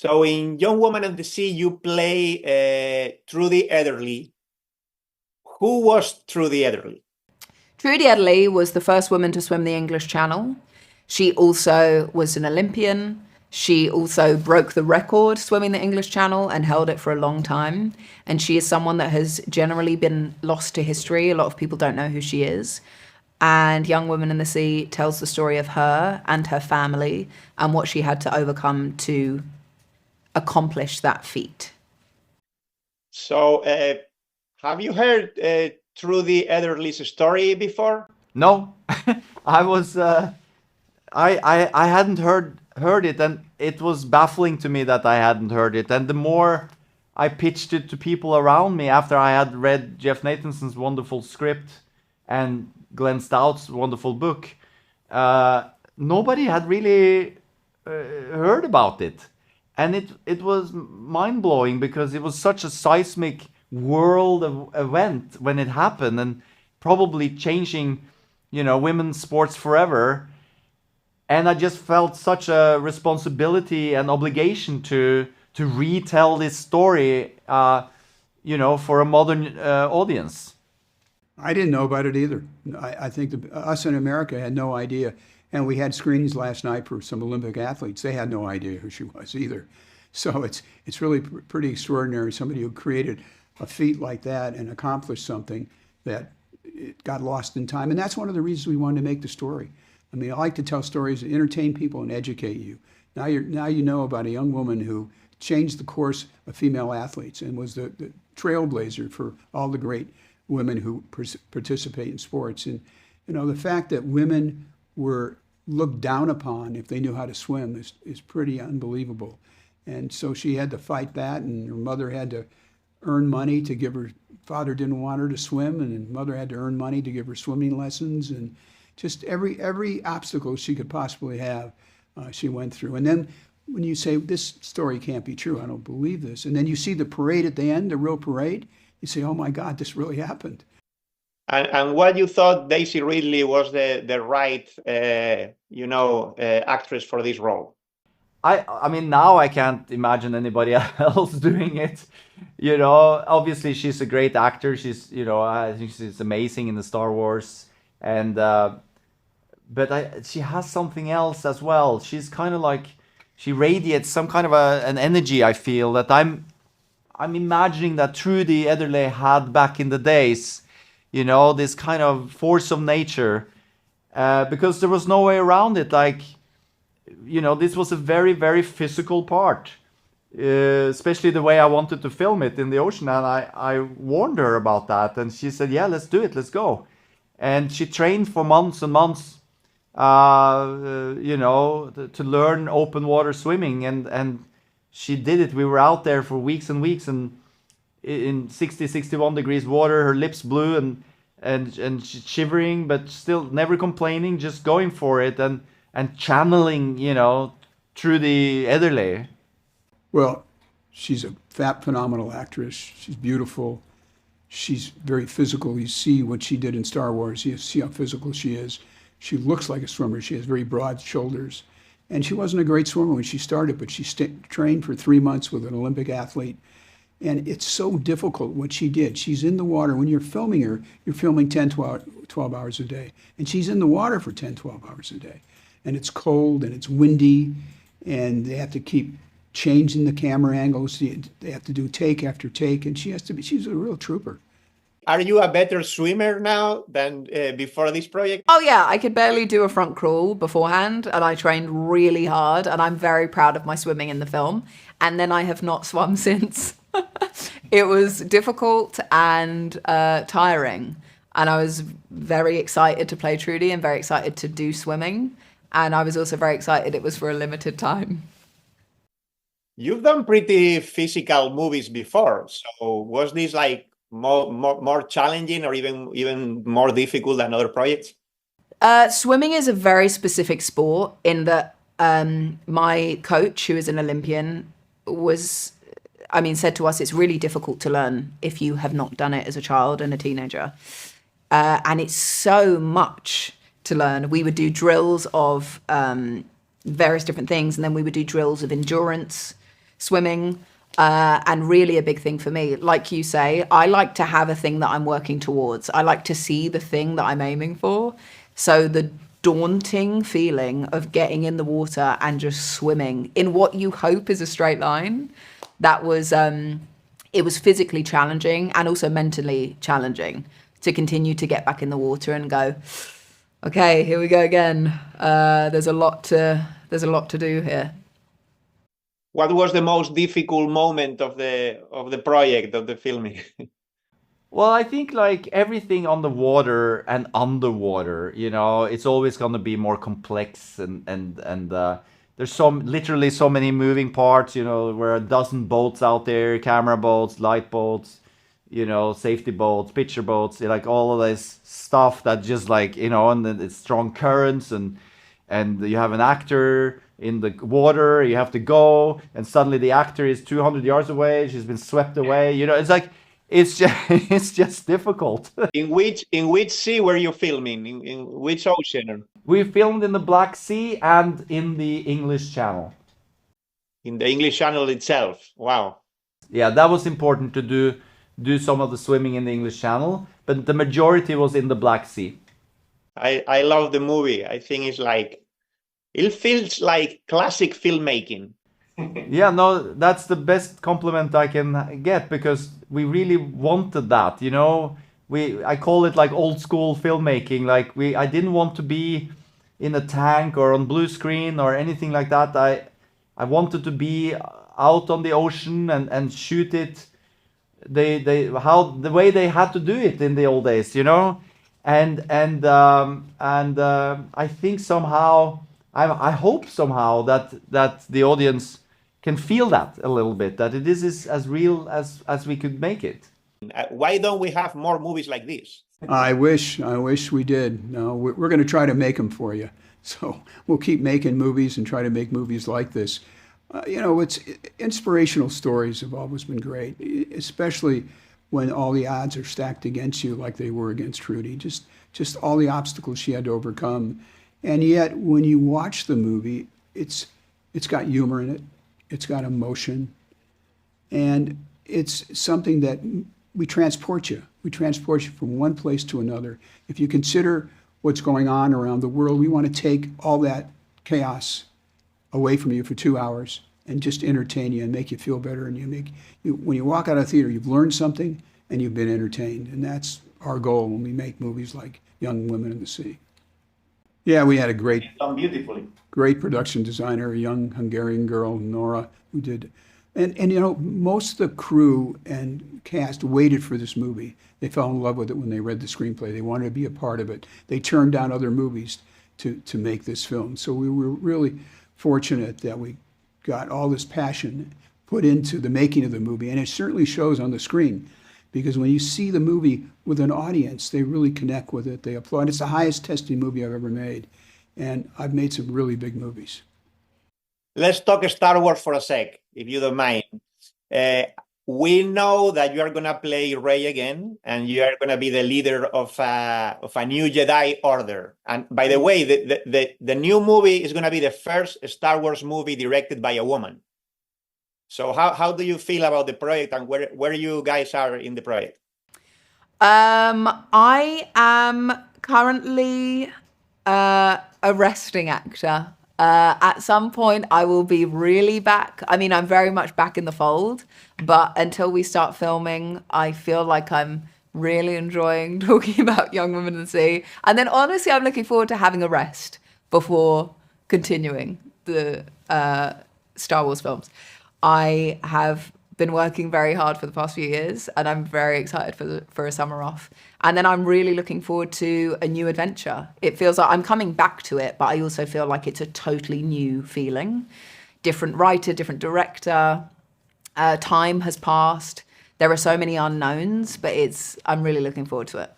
So in Young Woman of the Sea, you play Trudy Ederle. Who was Trudy Ederle? Trudy Ederle was the first woman to swim the English Channel. She also was an Olympian. She also broke the record swimming the English Channel and held it for a long time. And she is someone that has generally been lost to history. A lot of people don't know who she is. And Young Woman in the Sea tells the story of her and her family and what she had to overcome to accomplish that feat. So have you heard Trudy Ederle's story before? No, I was I hadn't heard it, and it was baffling to me that I hadn't heard it. And the more I pitched it to people around me after I had read Jeff Nathanson's wonderful script and Glenn Stout's wonderful book, nobody had really heard about it. And it was mind-blowing because it was such a seismic world event when it happened, and probably changing, women's sports forever. And I just felt such a responsibility and obligation to retell this story, for a modern audience. I didn't know about it either. I think us in America had no idea. And we had screenings last night for some Olympic athletes. They had no idea who she was either. So it's really pretty extraordinary. Somebody who created a feat like that and accomplished something that it got lost in time. And that's one of the reasons we wanted to make the story. I mean, I like to tell stories that entertain people and educate you. Now you know about a young woman who changed the course of female athletes and was the trailblazer for all the great women who participate in sports. And the fact that women were looked down upon if they knew how to swim is pretty unbelievable. And so she had to fight that, and her mother had to earn money to give her. Father didn't want her to swim, and her mother had to earn money to give her swimming lessons, and just every obstacle she could possibly have, she went through. And then when you say, this story can't be true, I don't believe this, and then you see the parade at the end, the real parade, you say, oh my God, this really happened. And what you thought Daisy Ridley was the right, actress for this role? I mean, now I can't imagine anybody else doing it. Obviously she's a great actor. She's, I think she's amazing in the Star Wars. And, but she has something else as well. She's kind of like, she radiates some kind of an energy, I feel, that I'm imagining that Trudy Ederle had back in the days. This kind of force of nature, because there was no way around it. Like, this was a very, very physical part, especially the way I wanted to film it in the ocean. And I warned her about that, and she said, yeah, let's do it, let's go. And she trained for months and months, to learn open water swimming, and she did it. We were out there for weeks and weeks, and in 60, 61 degrees water, her lips blue and shivering, but still never complaining, just going for it and channeling, Trudy Ederle. Well, she's a phenomenal actress. She's beautiful. She's very physical. You see what she did in Star Wars. You see how physical she is. She looks like a swimmer. She has very broad shoulders. And she wasn't a great swimmer when she started, but she trained for 3 months with an Olympic athlete. And it's so difficult what she did. She's in the water. When you're filming her, you're filming 10, 12 hours a day. And she's in the water for 10, 12 hours a day. And it's cold and it's windy, and they have to keep changing the camera angles. They have to do take after take, and she's a real trooper. Are you a better swimmer now than before this project? Oh yeah, I could barely do a front crawl beforehand, and I trained really hard, and I'm very proud of my swimming in the film. And then I have not swum since. It was difficult and tiring, and I was very excited to play Trudy and very excited to do swimming, and I was also very excited it was for a limited time. You've done pretty physical movies before, so was this like more challenging or even more difficult than other projects? Swimming is a very specific sport in that my coach, who is an Olympian, said to us, it's really difficult to learn if you have not done it as a child and a teenager. And it's so much to learn. We would do drills of various different things, and then we would do drills of endurance, swimming, and really a big thing for me. Like you say, I like to have a thing that I'm working towards. I like to see the thing that I'm aiming for. So the daunting feeling of getting in the water and just swimming in what you hope is a straight line, that was, it was physically challenging and also mentally challenging to continue to get back in the water and go, okay, here we go again. There's a lot to do here. What was the most difficult moment of the project, of the filming? Well, I think like everything on the water and underwater, you know, it's always going to be more complex and there's literally so many moving parts, you know, where a dozen boats out there, camera boats, light boats, you know, safety boats, picture boats, like all of this stuff that just like, you know, and then it's strong currents and you have an actor in the water, you have to go, and suddenly the actor is 200 yards away, she's been swept away, you know, it's like, it's just difficult. In which sea were you filming? In which ocean? We filmed in the Black Sea and in the English Channel. In the English Channel itself. Wow. Yeah, that was important to do some of the swimming in the English Channel, but the majority was in the Black Sea. I love the movie. I think it feels like classic filmmaking. Yeah, no, that's the best compliment I can get, because we really wanted that, you know. I call it like old school filmmaking. Like I didn't want to be in a tank or on blue screen or anything like that. I wanted to be out on the ocean and shoot it the way they had to do it in the old days, you know. And I think somehow I hope somehow that the audience can feel that a little bit, that it is as real as we could make it. Why don't we have more movies like this? I wish we did. No, we're going to try to make them for you. So we'll keep making movies and try to make movies like this. You know, inspirational stories have always been great, especially when all the odds are stacked against you, like they were against Trudy. Just all the obstacles she had to overcome, and yet when you watch the movie, it's got humor in it, it's got emotion, and it's something that we transport you. We transport you from one place to another. If you consider what's going on around the world, we want to take all that chaos away from you for 2 hours and just entertain you and make you feel better. And when you walk out of the theater, you've learned something and you've been entertained. And that's our goal when we make movies like Young Women in the Sea. Yeah, we had a Done beautifully. great production designer, a young Hungarian girl, Nora, who did. And you know, most of the crew and cast waited for this movie. They fell in love with it when they read the screenplay. They wanted to be a part of it. They turned down other movies to make this film. So we were really fortunate that we got all this passion put into the making of the movie. And it certainly shows on the screen, because when you see the movie with an audience, they really connect with it. They applaud. It's the highest testing movie I've ever made. And I've made some really big movies. Let's talk Star Wars for a sec, if you don't mind. We know that you are going to play Rey again, and you are going to be the leader of a new Jedi Order. And by the way, the new movie is going to be the first Star Wars movie directed by a woman. So how do you feel about the project, and where you guys are in the project? I am currently a resting actor. At some point, I will be really back. I mean, I'm very much back in the fold, but until we start filming, I feel like I'm really enjoying talking about Young Women in the Sea. And then honestly, I'm looking forward to having a rest before continuing the Star Wars films. I have been working very hard for the past few years, and I'm very excited for a summer off. And then I'm really looking forward to a new adventure. It feels like I'm coming back to it, but I also feel like it's a totally new feeling. Different writer, different director. Time has passed. There are so many unknowns, but I'm really looking forward to it.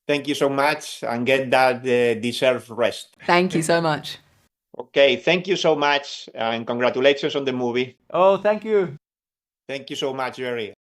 Thank you so much, and get that deserved rest. Thank you so much. Okay, thank you so much, and congratulations on the movie. Oh, thank you. Thank you so much, Jerry.